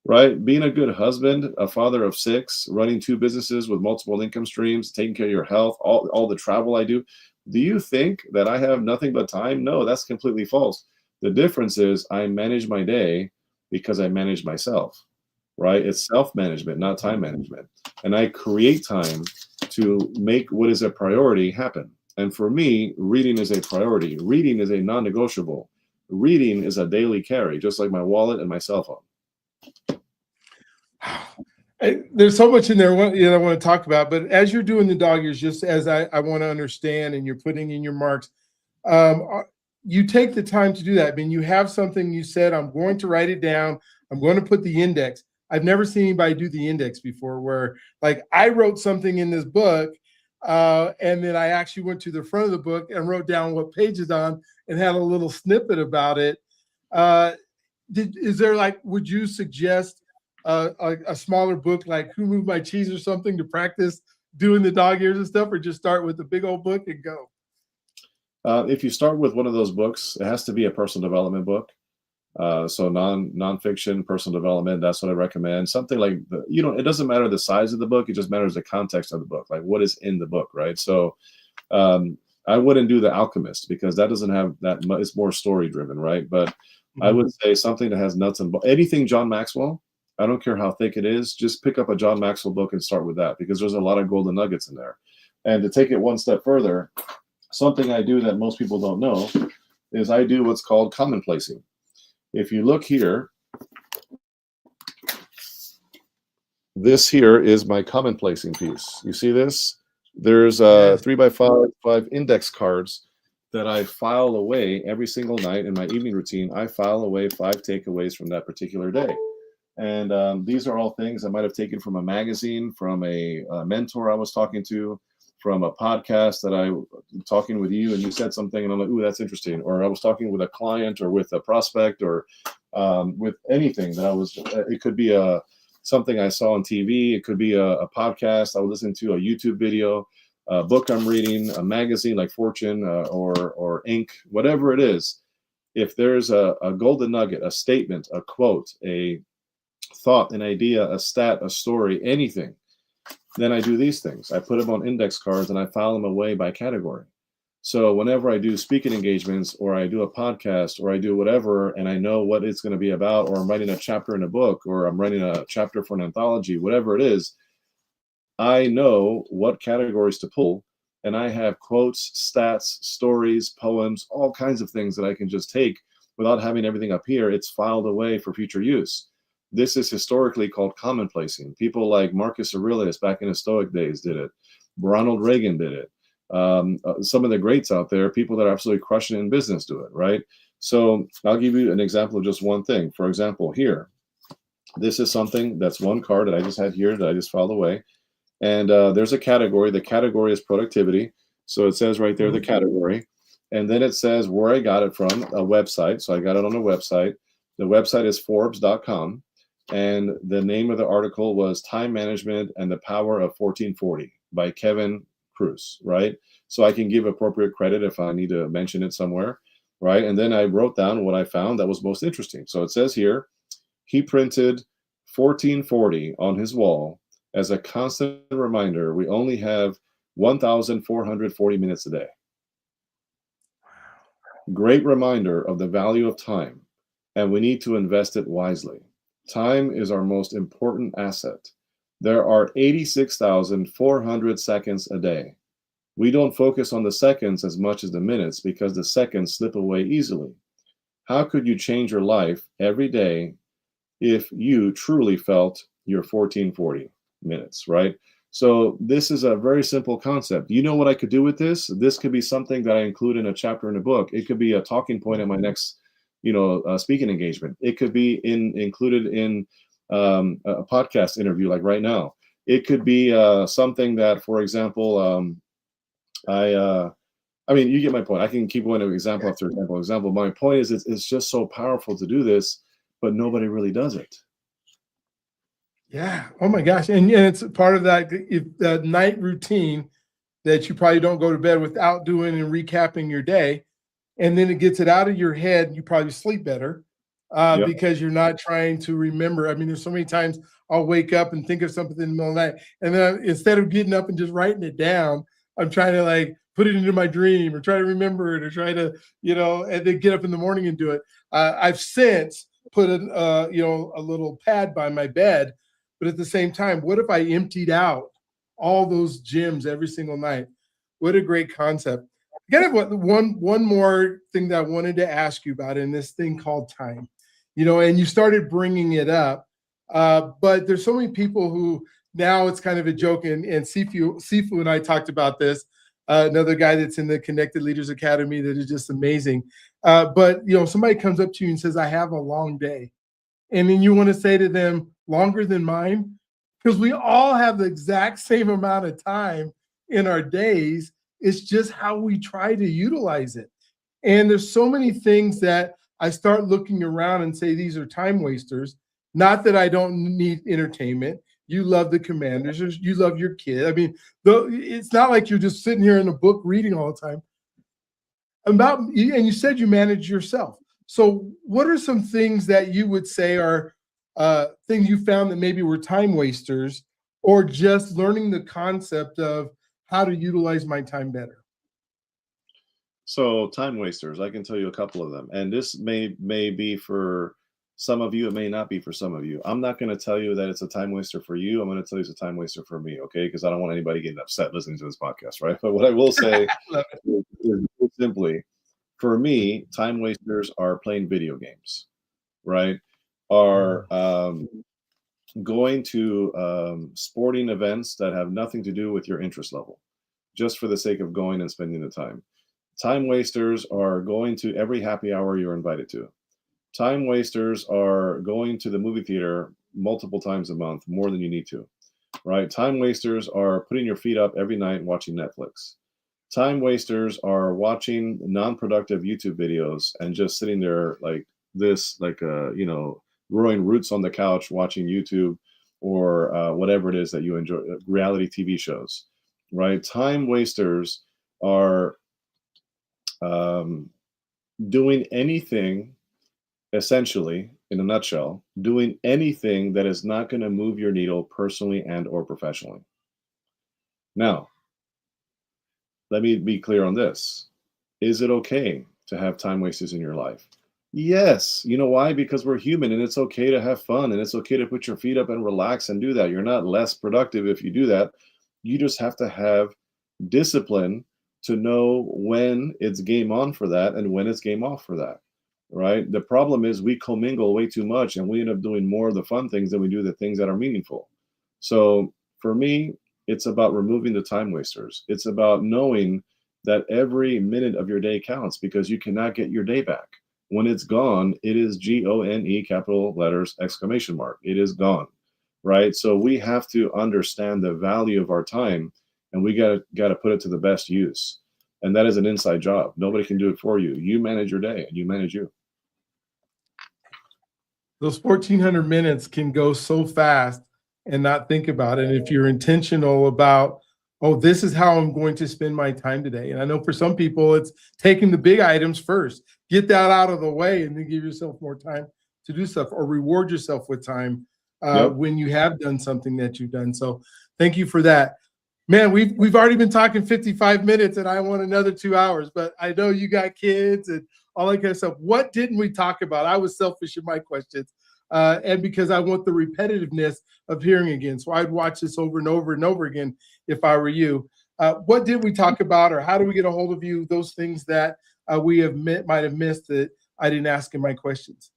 Right? Being a good husband, a father of 6, running 2 businesses with multiple income streams, taking care of your health, all the travel I do. Do you think that I have nothing but time? No, that's completely false. The difference is I manage my day because I manage myself, right? It's self-management, not time management. And I create time to make what is a priority happen. And for me, reading is a priority. Reading is a non-negotiable. Reading is a daily carry, just like my wallet and my cell phone. There's so much in there I want to talk about, but as you're doing the dog years, just as I want to understand, and you're putting in your marks, you take the time to do that. I mean, you have something you said, I'm going to write it down. I'm going to put the index. I've never seen anybody do the index before where like I wrote something in this book and then I actually went to the front of the book and wrote down what page it's on and had a little snippet about it. Is there like, would you suggest a smaller book like Who Moved My Cheese or something to practice doing the dog ears and stuff, or just start with the big old book and go? If you start with one of those books, it has to be a personal development book. So nonfiction, personal development, that's what I recommend. Something like, it doesn't matter the size of the book. It just matters the context of the book, like what is in the book, right? So I wouldn't do The Alchemist because that doesn't have that much. It's more story driven, right? But I would say something that has nuts and bolts. Anything John Maxwell, I don't care how thick it is, just pick up a John Maxwell book and start with that because there's a lot of golden nuggets in there. And to take it one step further, something I do that most people don't know is I do what's called commonplacing. If you look here, this here is my commonplacing piece. You see this? There's 3x5 index cards that I file away every single night in my evening routine. I file away 5 takeaways from that particular day. And these are all things I might have taken from a magazine, from a mentor I was talking to, from a podcast that I talking with you and you said something and I'm like, ooh, that's interesting. Or I was talking with a client or with a prospect or with anything that I was, it could be something I saw on TV. It could be a podcast I was listening to, a YouTube video, a book I'm reading, a magazine like Fortune or Inc., whatever it is. If there's a golden nugget, a statement, a quote, a thought, an idea, a stat, a story, anything, then I do these things. I put them on index cards and I file them away by category. So whenever I do speaking engagements or I do a podcast or I do whatever, and I know what it's going to be about, or I'm writing a chapter in a book, or I'm writing a chapter for an anthology, whatever it is, I know what categories to pull. And I have quotes, stats, stories, poems, all kinds of things that I can just take without having everything up here. It's filed away for future use. This is historically called commonplacing. People like Marcus Aurelius back in his Stoic days did it. Ronald Reagan did it. Some of the greats out there, people that are absolutely crushing in business, do it, right? So I'll give you an example of just one thing. For example, here, this is something that's one card that I just had here that I just filed away. And there's a category. The category is productivity. So it says right there, the category. And then it says where I got it from, a website. So I got it on a website. The website is Forbes.com. And the name of the article was Time Management and the Power of 1440 by Kevin Cruz, right? So I can give appropriate credit if I need to mention it somewhere, right? And then I wrote down what I found that was most interesting. So it says here, he printed 1440 on his wall as a constant reminder we only have 1,440 minutes a day. Great reminder of the value of time, and we need to invest it wisely. Time is our most important asset. There are 86,400 seconds a day. We don't focus on the seconds as much as the minutes because the seconds slip away easily. How could you change your life every day if you truly felt your 1440 minutes, right? So this is a very simple concept. You know what I could do with this? This could be something that I include in a chapter in a book. It could be a talking point at my next speaking engagement. It could be included in a podcast interview like right now. It could be something that, for example, I mean, you get my point. I can keep going to example after example. My point is, it's just so powerful to do this, but nobody really does it. Yeah. Oh my gosh. And it's part of that, if the night routine that you probably don't go to bed without doing and recapping your day. And then it gets it out of your head. You probably sleep better Yep. because you're not trying to remember. I mean, there's so many times I'll wake up and think of something in the middle of the night. And then instead of getting up and just writing it down, I'm trying to like put it into my dream or try to remember it or try to, and then get up in the morning and do it. I've since put a little pad by my bed. But at the same time, what if I emptied out all those gems every single night? What a great concept. I got one more thing that I wanted to ask you about in this thing called time, and you started bringing it up, but there's so many people who now it's kind of a joke, and Sifu and I talked about this, another guy that's in the Connected Leaders Academy that is just amazing. But somebody comes up to you and says, "I have a long day," and then you want to say to them, "Longer than mine," because we all have the exact same amount of time in our days. It's just how we try to utilize it. And there's so many things that I start looking around and say these are time wasters. Not that I don't need entertainment. You love the Commanders. You love your kid. I mean, it's not like you're just sitting here in a book reading all the time. And you said you manage yourself. So, what are some things that you would say are things you found that maybe were time wasters, or just learning the concept of how to utilize my time better? So time wasters, I can tell you a couple of them, and this may be for some of you, it may not be for some of you. I'm not going to tell you that it's a time waster for you. I'm going to tell you it's a time waster for me, okay? Because I don't want anybody getting upset listening to this podcast, right? But what I will say is simply, for me, time wasters are playing video games, right? Are going to sporting events that have nothing to do with your interest level, just for the sake of going and spending the time. Time wasters are going to every happy hour you're invited to. Time wasters are going to the movie theater multiple times a month, more than you need to, right? Time wasters are putting your feet up every night watching Netflix. Time wasters are watching non-productive YouTube videos and just sitting there like this, growing roots on the couch watching YouTube or whatever it is that you enjoy, reality TV shows, right? Time wasters are um, doing anything, essentially, in a nutshell, doing anything that is not going to move your needle personally and or professionally. Now, let me be clear on this. Is it okay to have time wasters in your life? Yes. You know why? Because we're human and it's okay to have fun and it's okay to put your feet up and relax and do that. You're not less productive if you do that. You just have to have discipline to know when it's game on for that and when it's game off for that. Right? The problem is we commingle way too much and we end up doing more of the fun things than we do the things that are meaningful. So for me, it's about removing the time wasters. It's about knowing that every minute of your day counts because you cannot get your day back. When it's gone, it is GONE, capital letters, exclamation mark. It is gone, right? So we have to understand the value of our time, and we got to put it to the best use. And that is an inside job. Nobody can do it for you. You manage your day, and you manage you. Those 1,400 minutes can go so fast and not think about it. And if you're intentional about, oh, this is how I'm going to spend my time today. And I know for some people, it's taking the big items first, get that out of the way, and then give yourself more time to do stuff, or reward yourself with time Yep. when you have done something that you've done. So thank you for that. Man, we've already been talking 55 minutes and I want another 2 hours, but I know you got kids and all that kind of stuff. What didn't we talk about? I was selfish in my questions. And because I want the repetitiveness of hearing again. So I'd watch this over and over and over again if I were you. What did we talk about, or how do we get a hold of you? Those things that might have missed that I didn't ask in my questions.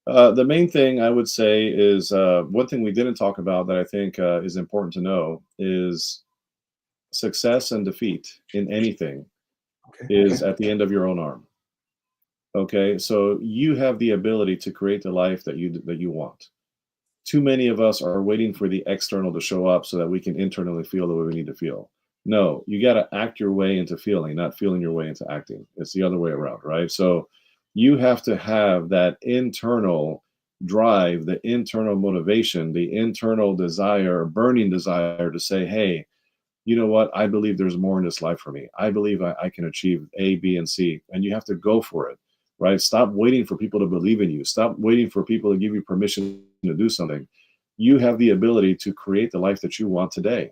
The main thing I would say is one thing we didn't talk about that I think is important to know is success and defeat in anything is at the end of your own arm. Okay, so you have the ability to create the life that you want. Too many of us are waiting for the external to show up so that we can internally feel the way we need to feel. No, you got to act your way into feeling, not feeling your way into acting. It's the other way around, right? So you have to have that internal drive, the internal motivation, the internal desire, burning desire to say, hey, you know what? I believe there's more in this life for me. I believe I can achieve A, B, and C. And you have to go for it, right? Stop waiting for people to believe in you. Stop waiting for people to give you permission to do something. You have the ability to create the life that you want today.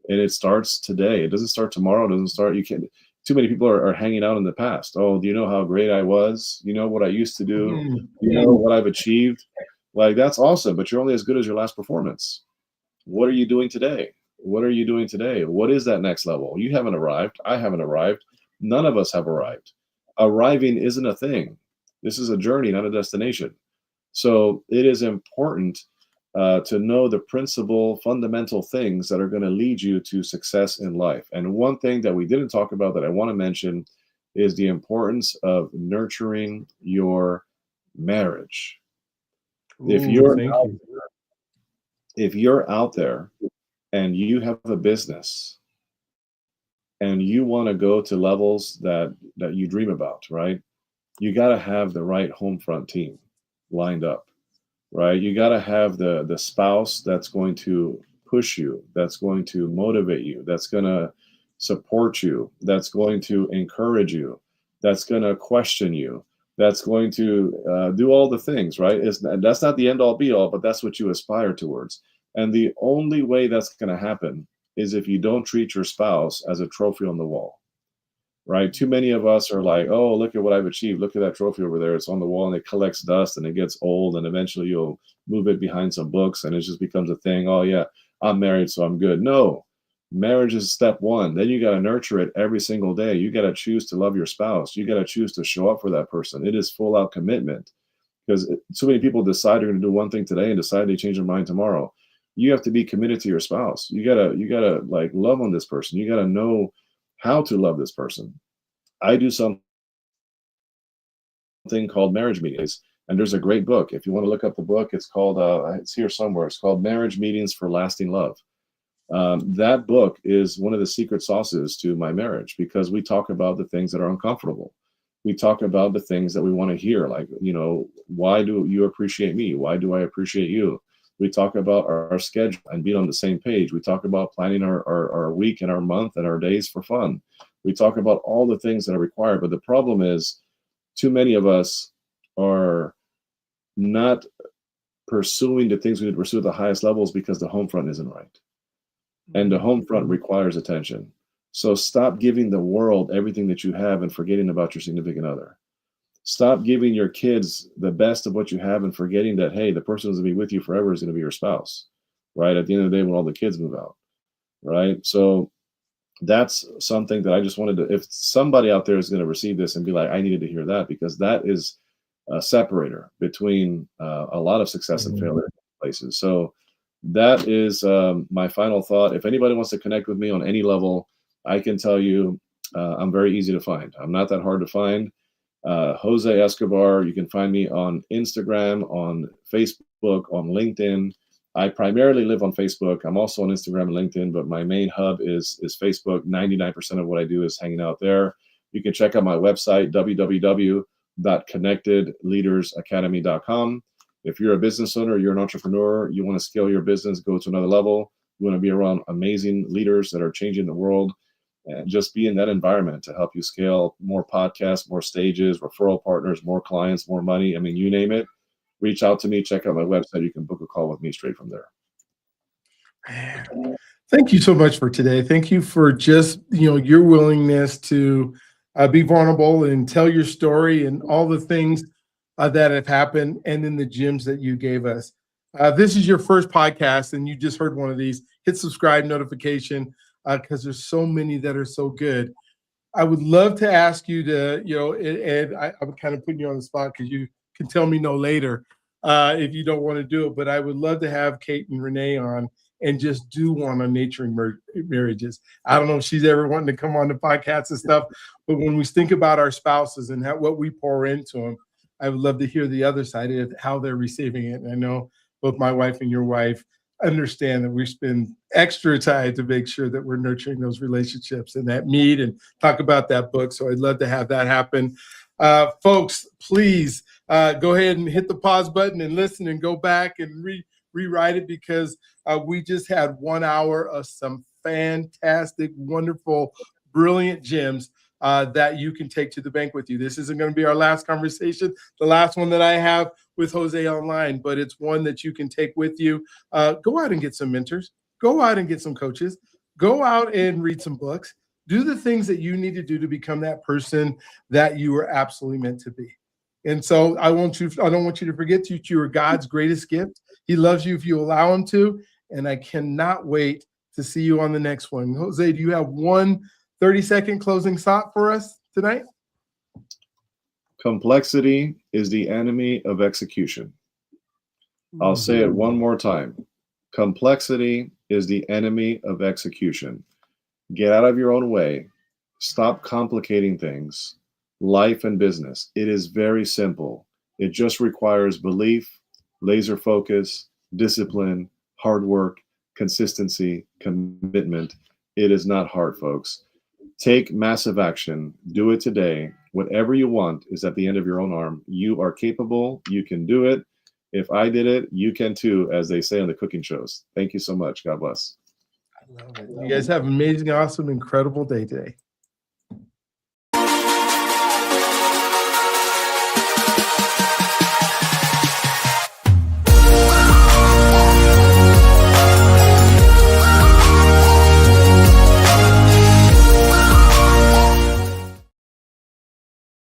And it starts today. It doesn't start tomorrow. It doesn't start, you can't, too many people are hanging out in the past. Oh, do you know how great I was? You know what I used to do? Mhm. You know what I've achieved? Like, that's awesome, but you're only as good as your last performance. What are you doing today? What are you doing today? What is that next level? You haven't arrived. I haven't arrived. None of us have arrived. Arriving isn't a thing. This is a journey, not a destination. So it is important to know the principal, fundamental things that are going to lead you to success in life. And one thing that we didn't talk about that I want to mention is the importance of nurturing your marriage. If Ooh, you're thank you. if you're out there and you have a business and you want to go to levels that you dream about, right? You got to have the right home front team lined up, right? You got to have the spouse that's going to push you, that's going to motivate you, that's going to support you, that's going to encourage you, that's going to question you, that's going to do all the things, right? That's not the end all be all, but that's what you aspire towards. And the only way that's going to happen is if you don't treat your spouse as a trophy on the wall, right? Too many of us are like, oh, look at what I've achieved. Look at that trophy over there. It's on the wall and it collects dust and it gets old. And eventually you'll move it behind some books and it just becomes a thing. Oh, yeah, I'm married, so I'm good. No, marriage is step one. Then you got to nurture it every single day. You got to choose to love your spouse. You got to choose to show up for that person. It is full out commitment because so many people decide they're going to do one thing today and decide they change their mind tomorrow. You have to be committed to your spouse. You gotta like love on this person. You gotta know how to love this person. I do something called marriage meetings, and there's a great book. If you want to look up the book, it's called it's here somewhere. It's called Marriage Meetings for Lasting Love. That book is one of the secret sauces to my marriage because we talk about the things that are uncomfortable. We talk about the things that we want to hear, like, you know, why do you appreciate me? Why do I appreciate you? We talk about our schedule and being on the same page. We talk about planning our week and our month and our days for fun. We talk about all the things that are required. But the problem is, too many of us are not pursuing the things we need to pursue at the highest levels because the home front isn't right. And the home front requires attention. So stop giving the world everything that you have and forgetting about your significant other. Stop giving your kids the best of what you have and forgetting that, hey, the person who's going to be with you forever is going to be your spouse, right? At the end of the day, when all the kids move out, right? So that's something that I just wanted to, if somebody out there is going to receive this and be like, I needed to hear that, because that is a separator between a lot of success and failure places. So that is my final thought. If anybody wants to connect with me on any level, I can tell you I'm very easy to find. I'm not that hard to find. Jose Escobar. You can find me on Instagram, on Facebook, on LinkedIn. I primarily live on Facebook. I'm also on Instagram and LinkedIn, but my main hub is Facebook. 99% of what I do is hanging out there. You can check out my website, www.connectedleadersacademy.com. If you're a business owner, you're an entrepreneur, you want to scale your business, go to another level, you want to be around amazing leaders that are changing the world, and just be in that environment to help you scale more podcasts, more stages, referral partners, more clients, more money. I mean, you name it. Reach out to me, check out my website. You can book a call with me straight from there. Man, thank you so much for today. Thank you for just, your willingness to be vulnerable and tell your story and all the things that have happened, and then the gems that you gave us. This is your first podcast and you just heard one of these. Hit subscribe, notification, because there's so many that are so good. I would love to ask you to, and I'm kind of putting you on the spot because you can tell me no later if you don't want to do it. But I would love to have Kate and Renee on and just do one on nurturing marriages. I don't know if she's ever wanting to come on the podcast and stuff, but when we think about our spouses and what we pour into them, I would love to hear the other side of how they're receiving it. And I know both my wife and your wife understand that we spend extra time to make sure that we're nurturing those relationships and that meet and talk about that book. So I'd love to have that happen. Folks, please go ahead and hit the pause button and listen and go back and rewrite it, because we just had 1 hour of some fantastic, wonderful, brilliant gems that you can take to the bank with you. This isn't going to be our last conversation, the last one that I have with Jose online, but it's one that you can take with you. Go out and get some mentors. Go out and get some coaches. Go out and read some books. Do the things that you need to do to become that person that you are absolutely meant to be. And so I don't want you to forget that you are God's greatest gift. He loves you if you allow him to. And I cannot wait to see you on the next one. Jose, do you have one 30-second closing thought for us tonight? Complexity is the enemy of execution. I'll say it one more time. Complexity is the enemy of execution. Get out of your own way. Stop complicating things. Life and business. It is very simple. It just requires belief, laser focus, discipline, hard work, consistency, commitment. It is not hard, folks. Take massive action. Do it today. Whatever you want is at the end of your own arm. You are capable. You can do it. If I did it, you can too, as they say on the cooking shows. Thank you so much. God bless. I love it. You guys have an amazing, awesome, incredible day today.